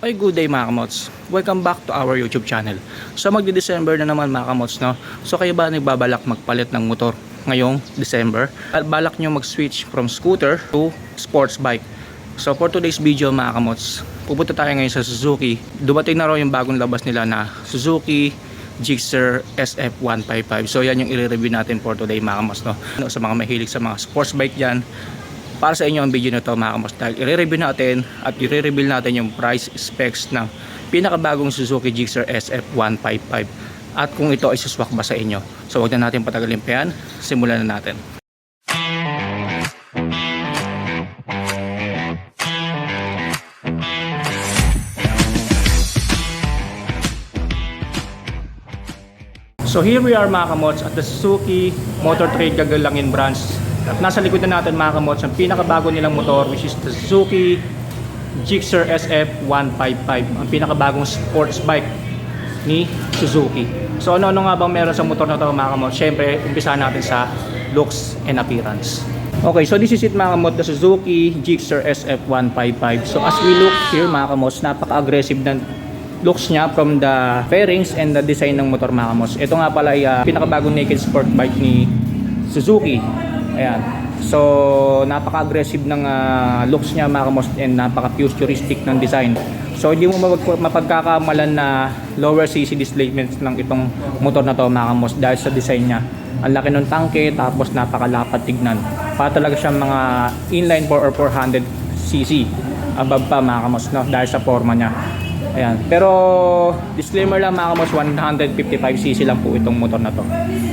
Ay, good day mga kamots. Welcome back to our YouTube channel. So magdi-December na naman mga kamots, no? So kayo ba nagbabalak magpalit ng motor ngayong December? At balak nyo mag-switch from scooter to sports bike? So for today's video mga kamots, pupunta tayo ngayon sa Suzuki. Dumating na raw yung bagong labas nila na Suzuki Gixxer SF155. So yan yung i-review natin for today mga kamots, no? Sa mga mahilig sa mga sports bike dyan, para sa inyo ang video na to mga kamots, dahil i-review natin at i-reveal natin yung price specs ng pinakabagong Suzuki Gixxer SF155 at kung ito ay suswak ba sa inyo. So wag na natin patagalin pa yan, simulan na natin. So here we are mga kamots at the Suzuki Motor Trade Gagalangin branch. At nasa likod na natin mga kamots ang pinakabago nilang motor, which is the Suzuki Gixxer SF155, ang pinakabagong sports bike ni Suzuki. So ano nga bang meron sa motor na to mga kamots? Syempre, umpisa natin sa looks and appearance. Okay, so this is it mga kamots, the Suzuki Gixxer SF155. So as we look here mga kamots, napaka-aggressive na looks niya from the fairings and the design ng motor mga kamots. Ito nga pala ay pinakabagong naked sport bike ni Suzuki. Ayan. So napaka-aggressive ng looks niya mga kamots and napaka-futuristic ng design. So hindi mo mapagkakamalan na lower cc displacement ng itong motor na to mga kamots dahil sa design niya. Ang laki ng tangke tapos napakalapat tignan. Para talaga siyang mga inline 4 or 400 cc above pa mga kamots, no? Dahil sa forma niya. Ayan. Pero disclaimer lang mga kamots, 155cc lang po itong motor na to.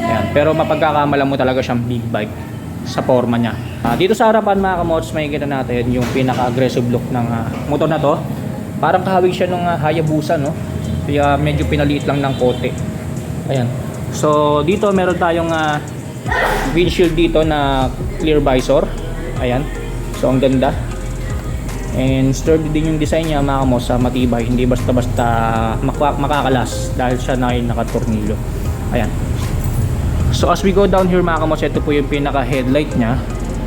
Ayan. Pero mapagkakamalan mo talaga siyang big bike sa forma niya. Dito sa harapan mga kamots, makikita natin yung pinaka-aggressive look ng motor na to. Parang kahawig siya ng Hayabusa, no? Kaya medyo pinaliit lang ng konti. Ayan. So dito meron tayong windshield dito na clear visor. Ayan. So ang ganda. And sturdy din yung design niya mga kamots, matibay. Hindi basta-basta makakalas dahil siya na ay nakatornilyo. Ayan. So as we go down here mga kamots, ito po yung pinaka headlight niya.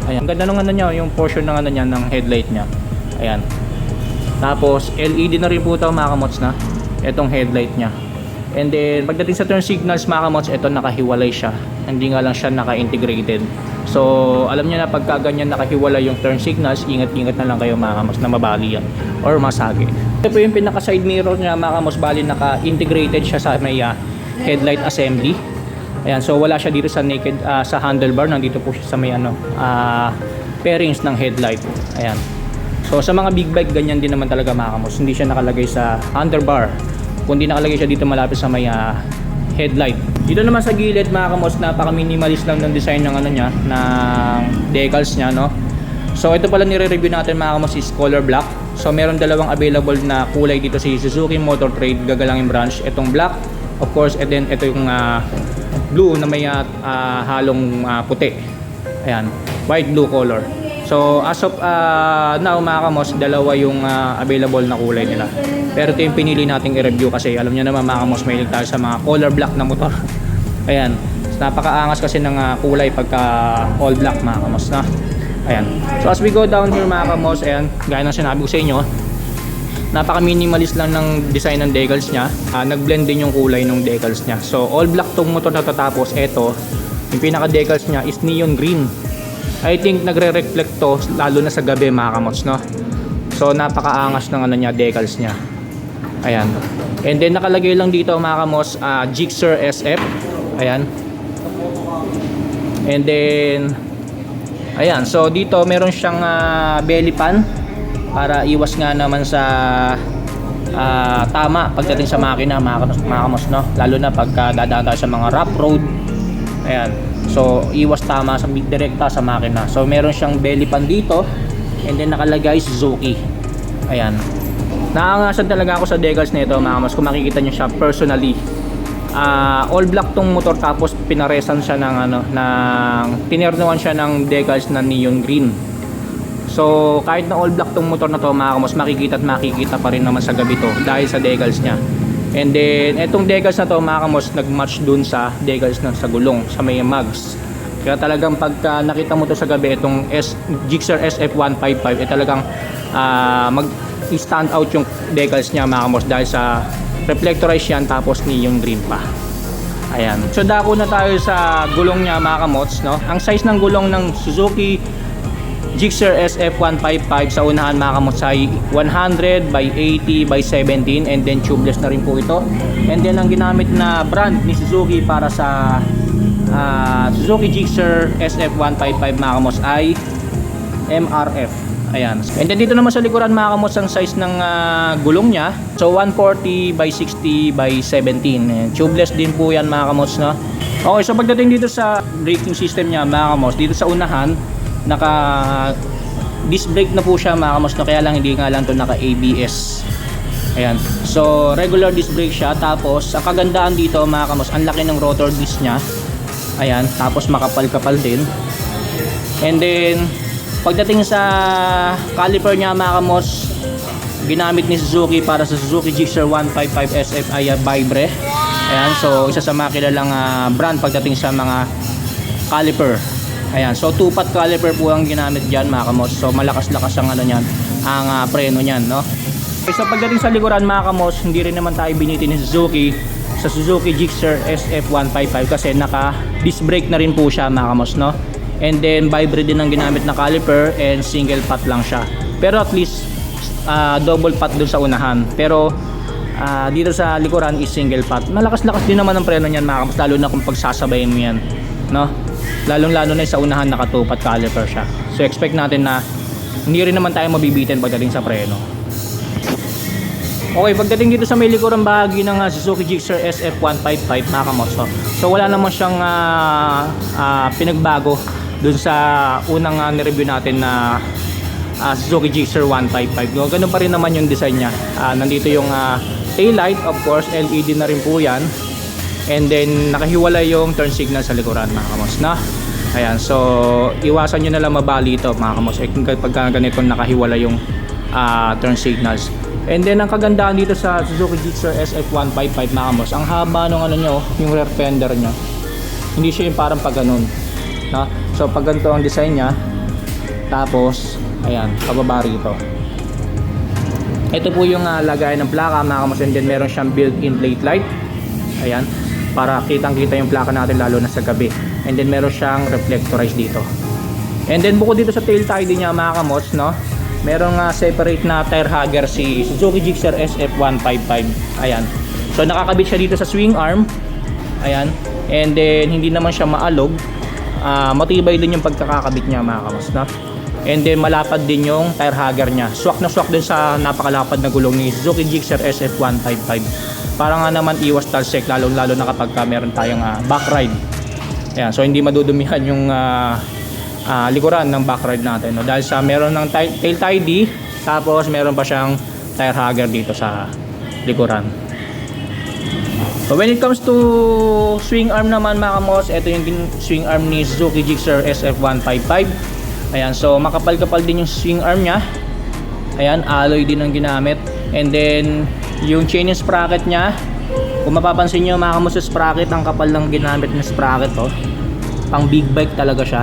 Ayan. Ang ganda ng ano niya, yung portion ng ano niya ng headlight niya. Ayan. Tapos LED na rin po ito mga kamots na itong headlight niya. And then pagdating sa turn signals mga kamots, ito nakahiwalay siya. Hindi nga lang siya naka-integrated. So alam niyo na pagka ganyan nakahiwalay yung turn signals, ingat-ingat na lang kayo mga kamots na mabali yan or masagi. Ito po yung pinaka side mirror niya mga kamots, bali naka-integrated siya sa may headlight assembly. Ayan, so wala siya dito sa naked sa handlebar, nandito po siya sa may pairings ng headlight. Ayan. So sa mga big bike ganyan din naman talaga mga kamots, hindi siya nakalagay sa handlebar, kundi nakalagay siya dito malapit sa may headlight. Dito naman sa gilid mga kamots, napaka-minimalist lang ng design ng ano niya, ng decals niya, no. So ito pala nire-review natin mga kamots is color black. So meron dalawang available na kulay dito si Suzuki Motor Trade Gagalangin branch. Itong black, of course, and then ito yung blue na may halong puti. Ayan, white blue color. So as of now mga kamots, dalawa yung available na kulay nila. Pero ito yung pinili nating i-review kasi alam niyo naman mga kamots, mahilig tayo sa mga color black na motor. Ayan, napakaangas kasi ng kulay pagka all black mga kamots na. Ayan. So as we go down here mga kamots, ayan, gaya ng sinabi ko sa inyo, napaka-minimalist lang ng design ng decals niya. Nag-blend din yung kulay ng decals niya. So all black tong motor na to, tapos ito, yung pinaka-decals niya is neon green. I think nagre-reflect to lalo na sa gabi mga kamots, no? So napaka-angas ng ano niya, decals niya. Ayan. And then nakalagay lang dito mga kamots, Gixxer SF. Ayan. And then ayan, so dito meron siyang belly pan para iwas nga naman sa tama pagdating sa makina mga kamots, no? Lalo na pagka dadaan tayo sa mga rough road. Ayan. So iwas tama sa direkta sa makina. So meron siyang belly pan dito and then nakalagay Suzuki. Ayan. Naangasan talaga ako sa decals nito mga kamots. Kung makikita niyo siya personally, all black tong motor, tapos pinaresan siya ng tinernuan siya ng decals na neon green. So kahit na all black tong motor na to mga kamots, makikita at makikita pa rin naman sa gabi to dahil sa decals niya. And then etong decals na to mga kamots, nag-match dun sa decals na sa gulong, sa may mags. Kaya talagang pagka nakita mo to sa gabi, itong Gixxer SF155, talagang i-stand out yung decals niya mga kamos dahil sa reflectorize yan tapos neon green pa. Ayan. So dako na tayo sa gulong niya mga kamots, no? Ang size ng gulong ng Suzuki Gixxer SF155 sa unahan mga kamots ay 100 by 80 by 17 and then tubeless na rin po ito. And then ang ginamit na brand ni Suzuki para sa Suzuki Gixxer SF155 mga kamots ay MRF. Ayan. And then dito naman sa likuran mga kamots ang size ng gulong niya. So 140 by 60 by 17. And tubeless din po yan mga kamots, no? Okay, so pagdating dito sa braking system niya mga kamots, dito sa unahan naka disc brake na po siya mga kamots, no? Kaya lang hindi nga lang to naka ABS. Ayan. So regular disc brake siya. Tapos ang kagandaan dito mga kamots, ang laki ng rotor disc niya. Ayan. Tapos makapal-kapal din. And then pagdating sa caliper niya mga kamos, ginamit ni Suzuki para sa Suzuki Gixxer 155 SF ay Vibre. Ayan, so isa sa mga kilalang brand pagdating sa mga caliper. Ayan, so 2-pot caliper po ang ginamit diyan mga kamos. So malakas-lakas ang ano niyan, ang preno niyan, no? Okay, so pagdating sa likuran mga kamos, hindi rin naman tayo biniti ni Suzuki sa Suzuki Gixxer SF155 kasi naka disc brake na rin po siya mga kamos, no? And then Vibre din ang ginamit na caliper and single pot lang siya. Pero at least double pot dun sa unahan. Pero dito sa likuran is single pot. Malakas-lakas din naman ang preno niyan mga kamos, lalo na kung pagsasabayin mo yan, no? Lalong-lalo na sa unahan naka 2-pot caliper siya. So expect natin na hindi rin naman tayo mabibitin pagdating sa preno. Okay, pagdating dito sa may likurang bahagi ng Suzuki Gixxer SF155 mga kamos, so wala naman siyang pinagbago dun sa unang ni-review natin na Suzuki Gixxer 155. No? Ganun pa rin naman yung design niya. Nandito yung tail light, of course, LED na rin po yan. And then nakahiwalay yung turn signal sa likuran mga kamos, na. Ayan, so iwasan nyo na lang mabali ito mga kamos. Pagka ganito nakahiwalay yung turn signals. And then ang kagandahan dito sa Suzuki Gixxer SF155 mga kamos, ang haba ng ano nyo, yung rear fender nya. Hindi siya yung parang pag ganun, no? So pag ganito ang design nya, tapos ayan, pababa rito. Ito po yung lagayan ng plaka mga kamos, and then meron siyang built-in plate light. Ayan, para kitang-kita yung plaka natin lalo na sa gabi. And then meron siyang reflectorize dito. And then bukod dito sa tail tidy niya mga kamos, no? Merong separate na tire hugger si Suzuki Gixxer SF155. Ayan. So nakakabit siya dito sa swing arm. Ayan. And then hindi naman siya maalog. Matibay din yung pagkakakabit niya mga kamos, no? And then malapad din yung tire hugger niya. Swak na swak din sa napakalapad na gulong ni Suzuki Gixxer SF155. Para nga naman iwas talsek lalo na kapag meron tayong back ride. Ayan. So hindi madudumihan yung likuran ng back ride natin, no? Dahil sa meron ng tail tidy, tapos meron pa siyang tire hugger dito sa likuran. So when it comes to swing arm naman mga kamos, ito yung swing arm ni Suzuki Gixxer SF155. Ayan, so makapal-kapal din yung swing arm nya. Ayan, alloy din ang ginamit. And then yung chain sprocket nya, kung mapapansin nyo mga kamos, sa sprocket ang kapal ng ginamit ng sprocket, oh. Pang big bike talaga siya.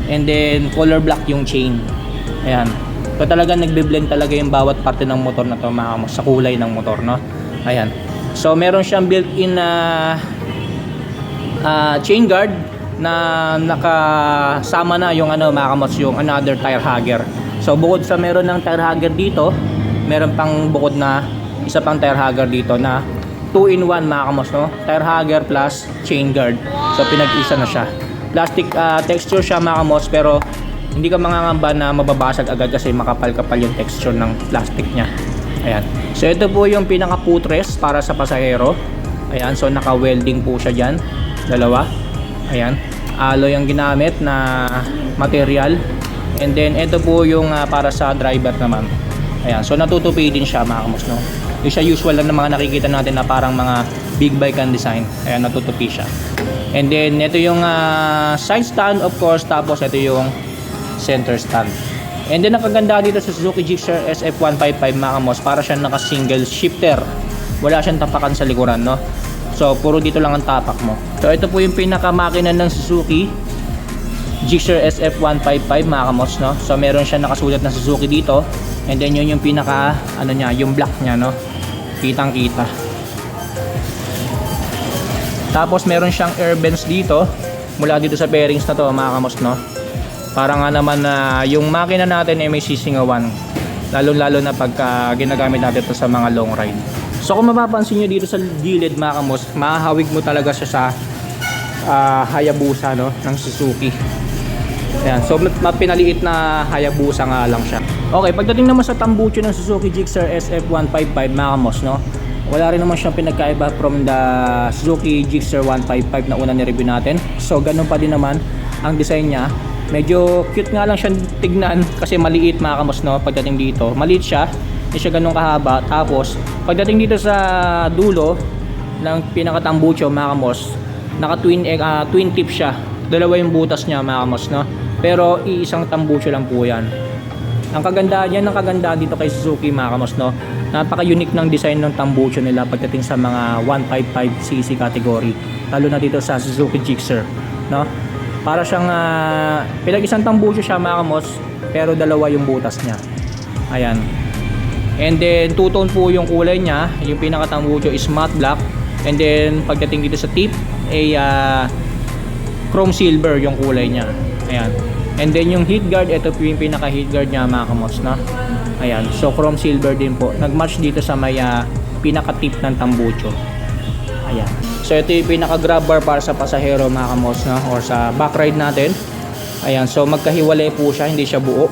And then color black yung chain. Ayan. So talaga nagbe-blend talaga yung bawat parte ng motor na to mga kamos sa kulay ng motor, no? Ayan. So meron siyang built-in na chain guard na nakasama na yung ano mga kamos, yung another tire hugger. So bukod sa meron ng tire hugger dito, meron pang bukod na isa pang tire hugger dito na 2-in-1 mga kamos, no? Tire hugger plus chain guard. So pinag-isa na siya. Plastic texture siya mga kamos, pero hindi ka mangangamba na mababasag agad kasi makapal-kapal yung texture ng plastic niya. Ayan. So ito po yung pinaka footrest para sa pasahero. Ayan, so naka-welding po siya diyan. Dalawa. Ayan. Alloy ang ginamit na material. And then ito po yung para sa driver naman. Ayan, so natutupi din siya mga kamos, no? Yung siya usual lang na mga nakikita natin na parang mga big bike ang design. Ayan, natutupi siya. And then ito yung side stand of course, tapos ito yung center stand. And then ang kaganda dito sa Suzuki Gixxer SF155 mga kamos, para siyang naka single shifter. Wala siyang tapakan sa likuran, no? So puro dito lang ang tapak mo. So ito po yung pinaka makina ng Suzuki Gixxer SF155 mga kamos, no? So meron siya nakasulat na Suzuki dito, and then yun yung pinaka ano niya, yung black niya, no? Kitang kita. Tapos meron siyang air vents dito mula dito sa bearings na to mga kamos, no? Para nga naman na yung makina natin ay may sisingawan, lalo na pagka ginagamit natin ito sa mga long ride. So kung mapapansin nyo dito sa gilid mga kamos, mahahawig mo talaga siya sa Hayabusa, no? Ng Suzuki. Ayan, so pinaliit na Hayabusa nga lang siya. Okay, pagdating naman sa tambucho ng Suzuki Gixxer SF155 mga kamos, no? Wala rin naman siyang pinagkaiba from the Suzuki Gixxer 155 na una ni-review natin. So ganun pa din naman ang design niya. Medyo cute nga lang siyang tignan kasi maliit mga kamos, no? Pagdating dito, maliit siya, hindi siya ganun kahaba. Tapos pagdating dito sa dulo ng pinakatambucho mga kamos, naka twin tip siya. Dalawa yung butas niya mga kamos, no? Pero iisang tambucho lang po yan. Ang kagandahan yan, ang kagandahan dito kay Suzuki mga kamos, no? Napaka-unique ng design ng tambucho nila pagdating sa mga 155cc category, lalo na dito sa Suzuki Gixxer, no? Para siyang pinag-isang tambucho siya mga kamos, pero dalawa yung butas niya. Ayan. And then two-tone po yung kulay niya. Yung pinaka-tambucho is matte black, and then pagdating dito sa tip ay chrome silver yung kulay niya. Ayan. And then yung heat guard, ito po yung pinaka heat guard niya mga kamos, no? Ayan, so chrome silver din po. Nag-match dito sa may pinaka tip ng tambucho. Ayan. So ito yung pinaka grab bar para sa pasahero mga kamos, no? Or sa back ride natin. Ayan, so magkahiwalay po siya, hindi siya buo.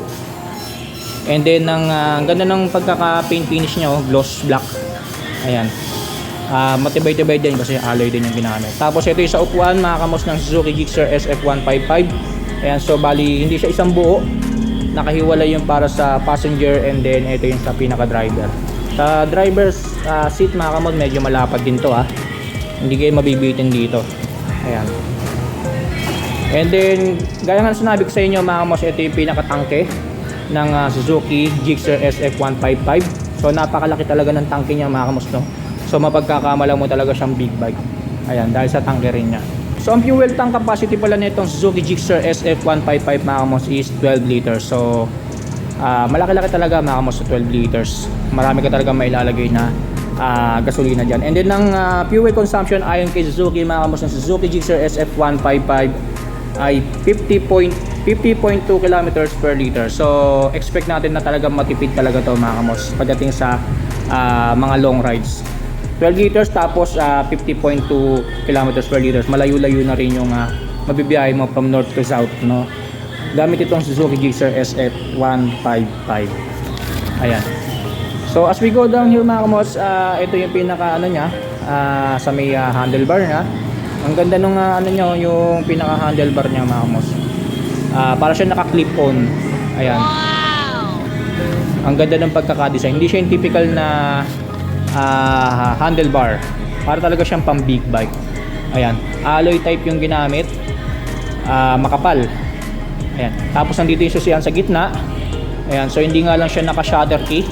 And then ang ganda ng pagkaka-paint finish niya, oh, gloss black. Ayan. Matibay-tibay din kasi alloy din yung ginamit. Tapos ito yung sa upuan mga kamos ng Suzuki Gixxer SF155. Ayan, so bali hindi siya isang buo, nakahiwalay yung para sa passenger, and then ito yung sa pinaka driver. Sa driver's seat mga kamod, medyo malapad din to, hindi kayo mabibitin dito. Ayan. And then gaya nga sinabi ko sa inyo mga kamos, ito yung pinaka tangke ng Suzuki Gixxer SF155. So napakalaki talaga ng tangke niya mga kamos, no? So mapagkakamala mo talaga siyang big bike. Ayan, dahil sa tangke rin niya. So ang fuel tank capacity pala nitong Suzuki Gixxer SF155 mga kamos is 12 liters. So malaki-laki talaga mga kamos sa 12 liters. Marami ka talaga mailalagay na gasolina dyan. And then ang fuel consumption ayon kay Suzuki mga kamos ng Suzuki Gixxer SF155 ay 50.2 kilometers per liter. So expect natin na talaga matipid talaga to mga kamos pagdating sa mga long rides. 12 liters tapos 50.2 kilometers per liter. Malayo-layo na rin yung mabibiyahe mo from north to south, no? Gamit itong Suzuki Gixxer SF155. Ayan. So as we go down here mga kamos, ito yung pinaka ano niya, sa may handlebar niya. Ang ganda nung ano niya, yung pinaka handlebar niya mga kamos. Para siya naka-clip on. Ayan. Ang ganda ng pagkaka-design. Hindi siya yung typical na handlebar. Para talaga siyang pang big bike. Ayan. Alloy type yung ginamit. Makapal. Ayan. Tapos nandito yung susian sa gitna. Ayan. So hindi nga lang siya naka-shutter key.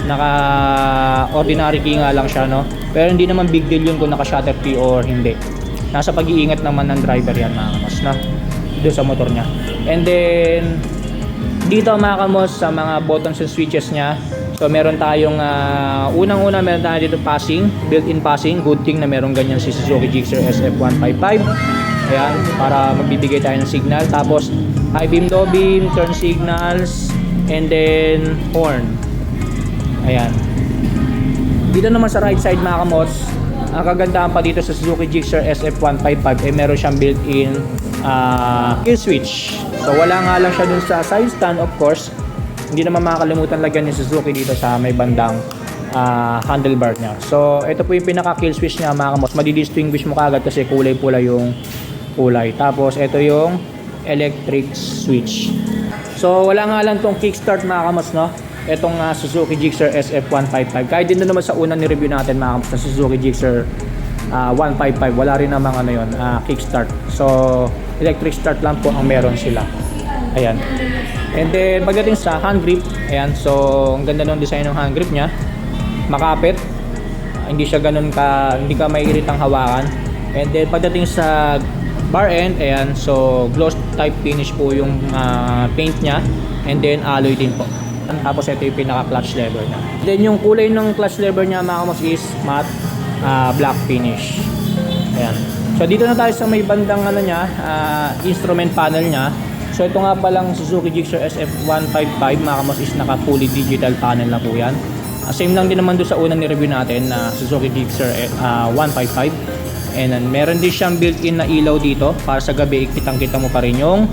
Naka-ordinary key nga lang siya, no? Pero hindi naman big deal yun kung naka-shutter key or hindi. Nasa pag-iingat naman ng driver yan mga kamos, no? Doon sa motor niya. And then dito mga kamos sa mga buttons and switches niya. So meron tayong unang-una meron tayo dito passing, built-in passing. Good thing na meron ganyan si Suzuki Gixxer SF155. Ayan, para magbibigay tayo ng signal. Tapos high beam, low beam, turn signals, and then horn. Ayan. Dito naman sa right side mga kamos, ang kagandahan pa dito sa Suzuki Gixxer SF155 meron siyang built-in kill switch. So wala nga lang siya dun sa side stand, of course. Hindi naman makakalimutan lagyan ni Suzuki dito sa may bandang handlebar niya. So ito po yung pinaka kill switch niya mga kamos. Madidistinguish mo kagad kasi kulay pula yung kulay. Tapos ito yung electric switch. So wala nga lang tong kickstart mga kamos, no? Itong Suzuki Gixxer SF155. Kahit din naman sa unang ni-review natin mga kamos, sa Suzuki Gixxer 155, wala rin namang ano yun, kickstart. So electric start lang po ang meron sila. Ayan. And then pagdating sa hand grip, ayan, so ang ganda ng design ng hand grip niya. Makapit. Hindi siya ganun ka, hindi ka maiiritang hawakan. And then pagdating sa bar end. Ayan, so gloss type finish po yung paint nya, and then alloy din po. Tapos ito yung pinaka clutch lever nya. Then yung kulay ng clutch lever nya mga kamos is matte black finish. Ayan. So dito na tayo sa may bandang nya, instrument panel nya. So ito nga palang Suzuki Gixxer SF155 mga kamos is naka fully digital panel na po yan. Same lang din naman doon sa unang ni-review natin na Suzuki Gixxer 155. And then meron din siyang built-in na ilaw dito para sa gabi kitang-kita mo pa rin yung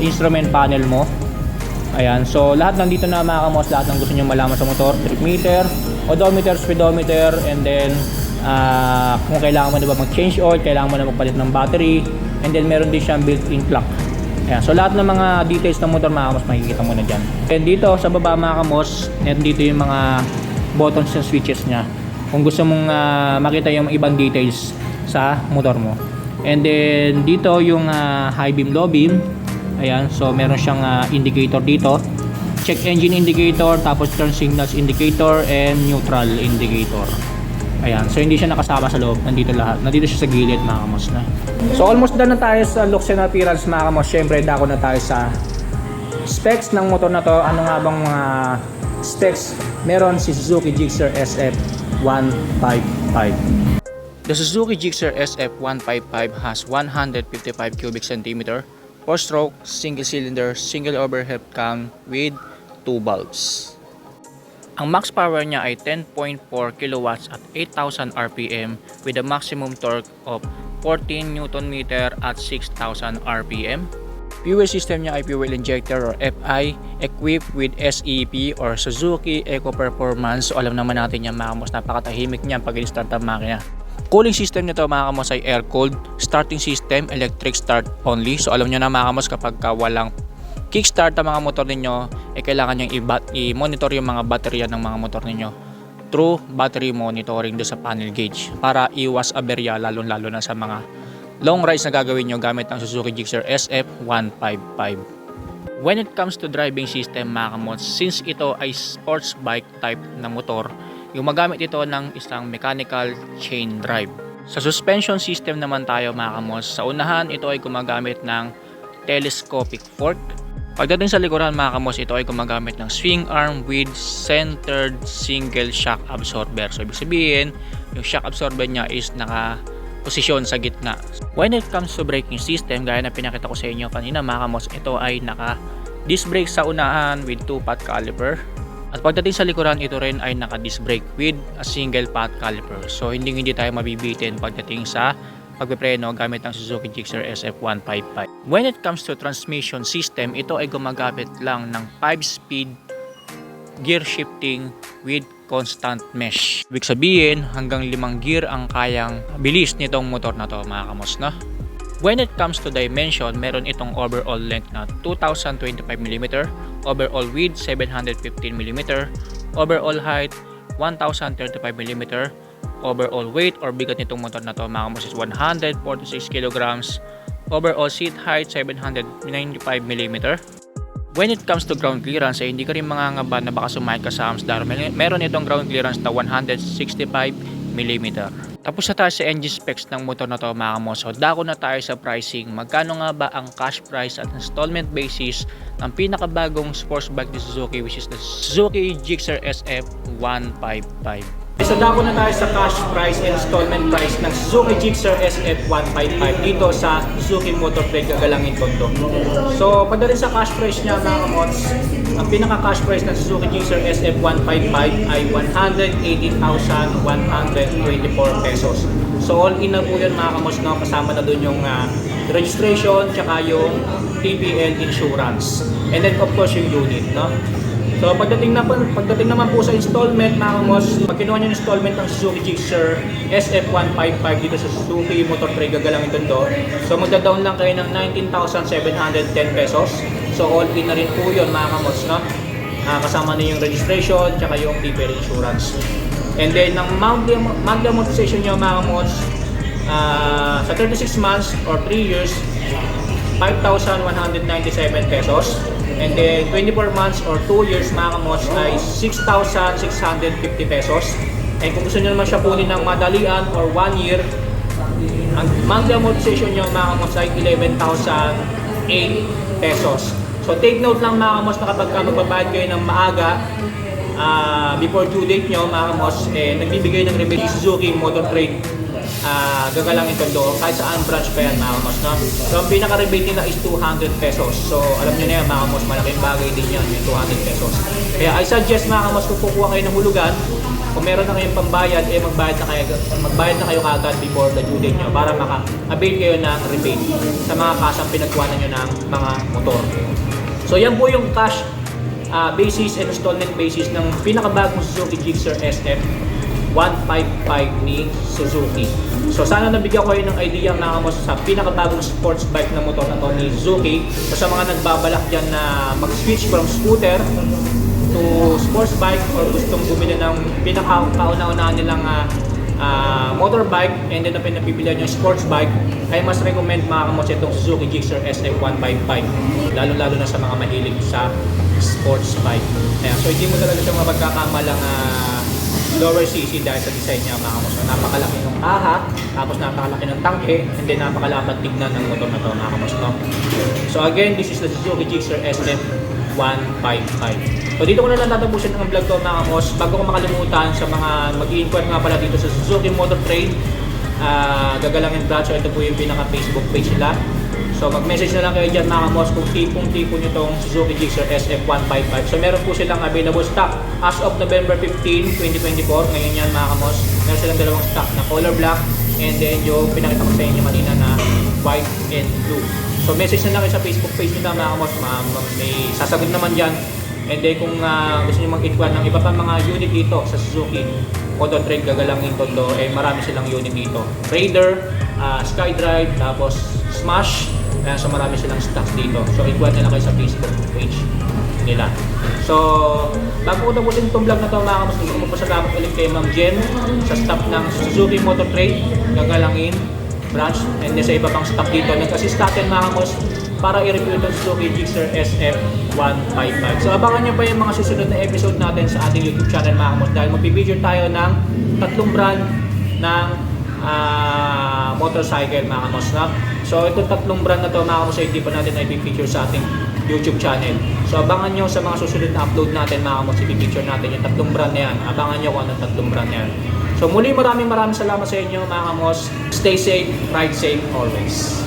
instrument panel mo. Ayan, so lahat nandito na mga kamos, lahat ng gusto nyo malaman sa motor, trip meter, odometer, speedometer, and then kung kailangan mo na ba mag-change oil, kailangan mo na magpalit ng battery, and then meron din siyang built-in clock. Ayan, so lahat ng mga details ng motor mga kamos makikita mo na dyan. And dito sa baba mga kamos, dito yung mga buttons and switches nya kung gusto mong makita yung ibang details sa motor mo. And then dito yung high beam, low beam. Ayan, so meron siyang indicator dito, check engine indicator, tapos turn signals indicator, and neutral indicator. Ayan, so hindi siya nakasama sa loob, nandito lahat, nandito siya sa gilid mga kamos na. So almost done na tayo sa looks and appearance mga kamos. Syempre dako na tayo sa specs ng motor na to. Ano nga bang mga specs meron si Suzuki Gixxer SF155? The Suzuki Gixxer SF155 has 155 cubic centimeter, 4-stroke, single cylinder, single overhead cam with 2 valves. Ang max power niya ay 10.4 kilowatts at 8,000 RPM with a maximum torque of 14 Nm at 6,000 RPM. Fuel system niya ay fuel injector or FI equipped with SEP or Suzuki Eco Performance. So alam naman natin yan mga kamos, napakatahimik niyan pag i-start ang makina. Cooling system nito mga kamos ay air cooled. Starting system electric start only. So alam niyo na mga kamos, kapag walang kickstart ang mga motor ninyo, kailangan nyo i-monitor yung mga baterya ng mga motor ninyo through battery monitoring do sa panel gauge para iwas aberya, lalo na sa mga long rides na gagawin nyo gamit ang Suzuki Gixxer SF155. When it comes to driving system mga kamos, since ito ay sports bike type na motor, yung magamit ito ng isang mechanical chain drive. Sa suspension system naman tayo mga kamos, sa unahan ito ay gumagamit ng telescopic fork. Pagdating sa likuran mga kamos, ito ay gumagamit ng swing arm with centered single shock absorber. So ibig sabihin, yung shock absorber niya is naka-posisyon sa gitna. When it comes to braking system, gaya na pinakita ko sa inyo kanina mga kamos, ito ay naka-disc brake sa unahan with 2-pot caliper. At pagdating sa likuran, ito rin ay naka-disc brake with a single pot caliper. So hindi tayo mabibitin pagdating sa pagpepreno gamit ang Suzuki Gixxer SF155. When it comes to transmission system, ito ay gumagamit lang ng 5-speed gear shifting with constant mesh. Ibig sabihin, hanggang 5 gear ang kayang bilis nitong motor na to mga kamos na. When it comes to dimension, meron itong overall length na 2025mm, overall width 715mm, overall height 1035mm, overall weight or bigat nitong motor na to mga kamos is 146 kilograms. Overall seat height 795mm. When it comes to ground clearance, hindi ka rin mangangamba na baka sumahid ka sa arms dahil meron itong ground clearance na 165mm. Tapos na tayo sa engine specs ng motor na to mga kamos. So dako na tayo sa pricing. Magkano nga ba ang cash price at installment basis ng pinakabagong sports bike ni Suzuki, which is the Suzuki Gixxer SF155. So dako na tayo sa cash price and installment price ng Suzuki Gixxer SF155 dito sa Suzuki Motor Trade Gagalangin Tondo. So pagdating sa cash price niya mga kamots, ang pinaka cash price ng Suzuki Gixxer SF155 ay 180,124 pesos. So all in na po yun mga kamots, no? Kasama na dun yung registration tsaka yung TPL insurance. And then of course yung unit, no? So pagdating naman po sa installment mga kamos, pag kinuha nyo yung installment ng Suzuki Gixxer SF155 dito sa Suzuki Motor Trade Gagalangin Tondo, so magda-down lang kayo ng 19,710 pesos. So all in na rin po yun mga kamos, no? Kasama na yung registration tsaka yung TPL insurance. And then ang monthly amortization nyo mga kamos, sa 36 months or 3 years, 5,197 pesos. And then 24 months or 2 years mga kamos ay 6,650 pesos. And kung gusto nyo naman siya kunin ng madalian or 1 year, Ang monthly amortization nyo mga kamos ay 11,008 pesos. So take note lang mga kamos na kapag magbabayad kayo ng maaga, before due date nyo mga kamos, nagbibigay ng rebate si Suzuki Motor Trade. Gagalangin Tondo, kahit saan branch pa yan mga kamos, no? So ang pinaka-rebate nila is 200 pesos. So alam nyo na yan mga kamos, malaking bagay din yan, yung 200 pesos. Kaya I suggest mga kamos, kung kukuha kayo ng hulugan, kung meron na kayong pambayad, magbayad na kayo kagad before the due date nyo para maka-avail kayo ng rebate sa mga kasang pinagkuhanan nyo ng mga motor. So yan po yung cash basis and installment basis ng pinakabagong Suzuki Gixxer SF 155 ni Suzuki. So sana nabigyan ko kayo ng idea mga kamos sa pinakabagong sports bike na motor na to ni Suzuki. So sa mga nagbabalak dyan na mag-switch from scooter to sports bike or gustong bumili ng pinaka-kauna-unahan nilang motorbike and then na pinapibilihan yung sports bike, ay mas recommend mga kamos itong Suzuki Gixxer SF 155, lalo-lalo na sa mga mahilig sa sports bike. Ayan, so hindi mo talaga siya mapagkakamalang lower CC dahil sa design niya mga kamos. So, napakalaki ng taha, tapos napakalaki ng tangke, and then napakalapad tignan ng motor na to mga kamos, no? So again, this is the Suzuki Gixxer SF 155. So dito ko na lang tatapusin ang vlog ko mga kamos. Bago ko makalimutan sa mga mag-i-inquire nga pala dito sa Suzuki Motor Trade, Gagalangin Branch, so ito po yung pinaka-Facebook page nila. So mag-message na lang kayo dyan mga kamos kung tipong-tipo nyo itong Suzuki Gixxer SF 155. So meron po silang available stock as of November 15, 2024. Ngayon yan mga kamos. Meron silang dalawang stock na color black and then yung pinakita ko sa inyo kanina na white and blue. So message na lang kayo sa Facebook page nila mga kamos. May sasagot naman dyan. And then kung gusto nyo mag-inquire ng iba pa mga unit dito sa Suzuki Motor Trade Gagalangin Tondo, marami silang unit dito. Raider, SkyDrive, tapos Smash. So marami silang stocks dito. So inquire na lang kayo sa Facebook page nila. So bago ko tapusin itong vlog na ito mga kamos, gusto ko magpasalamat ulit kay Ma'am Jen sa staff ng Suzuki Motor Trade Gagalangin Branch and sa iba pang staff dito. Nag-assist natin mga kamos para i-review itong Suzuki Gixxer SF 155. So abangan nyo pa yung mga susunod na episode natin sa ating YouTube channel mga kamos dahil mag-feature tayo ng 3 brand ng motorcycle mga kamos, na. So itong 3 brand na to mga kamos ay hindi pa natin i-feature sa ating YouTube channel. So abangan nyo sa mga susunod na upload natin mga kamos, i-feature natin yung 3 brand na yan. Abangan nyo kung anong 3 brand na yan. So muli maraming salamat sa inyo mga kamos. Stay safe, ride safe always.